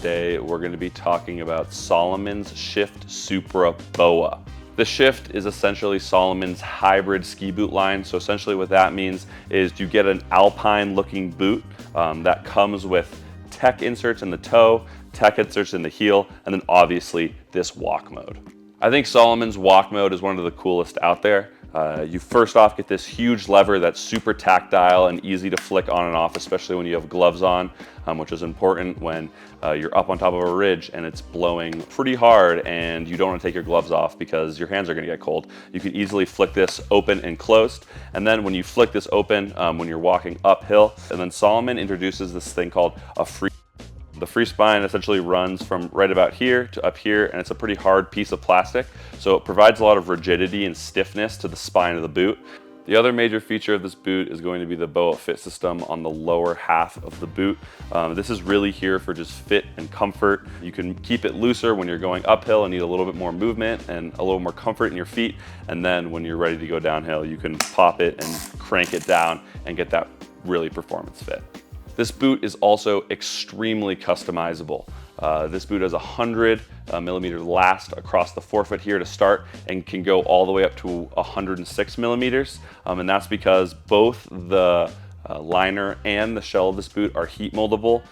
today we're going to be talking about Salomon's Shift Supra BOA. The Shift is essentially Salomon's hybrid ski boot line. So essentially what that means is you get an alpine looking boot that comes with tech inserts in the toe, tech inserts in the heel, and then obviously this walk mode. I think Salomon's walk mode is one of the coolest out there. You first off get this huge lever that's super tactile and easy to flick on and off, especially when you have gloves on, which is important when you're up on top of a ridge and it's blowing pretty hard and you don't want to take your gloves off because your hands are going to get cold. You can easily flick this open and closed. And then when you flick this open, when you're walking uphill, and then Salomon introduces this thing called a free. The free spine essentially runs from right about here to up here, and it's a pretty hard piece of plastic, so it provides a lot of rigidity and stiffness to the spine of the boot. The other major feature of this boot is going to be the BOA fit system on the lower half of the boot. This is really here for just fit and comfort. You can keep it looser when you're going uphill and need a little bit more movement and a little more comfort in your feet, and then when you're ready to go downhill, you can pop it and crank it down and get that really performance fit. This boot is also extremely customizable. This boot has a 100 millimeter last across the forefoot here to start and can go all the way up to 106 millimeters. And that's because both the liner and the shell of this boot are heat moldable.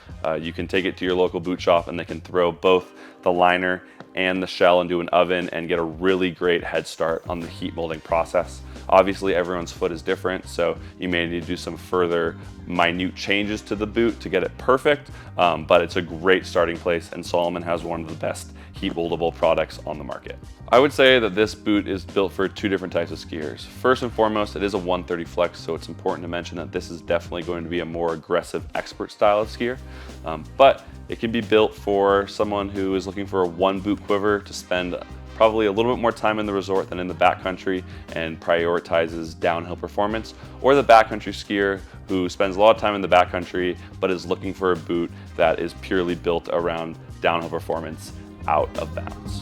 You can take it to your local boot shop and they can throw both the liner and the shell into an oven and get a really great head start on the heat molding process. Obviously everyone's foot is different, so you may need to do some further minute changes to the boot to get it perfect, but it's a great starting place and Salomon has one of the best heat moldable products on the market. I would say that this boot is built for two different types of skiers. First and foremost, it is a 130 flex, so it's important to mention that this is definitely going to be a more aggressive expert style of skier, but it can be built for someone who is looking for a one boot quiver to spend probably a little bit more time in the resort than in the backcountry and prioritizes downhill performance, or the backcountry skier who spends a lot of time in the backcountry but is looking for a boot that is purely built around downhill performance out of bounds.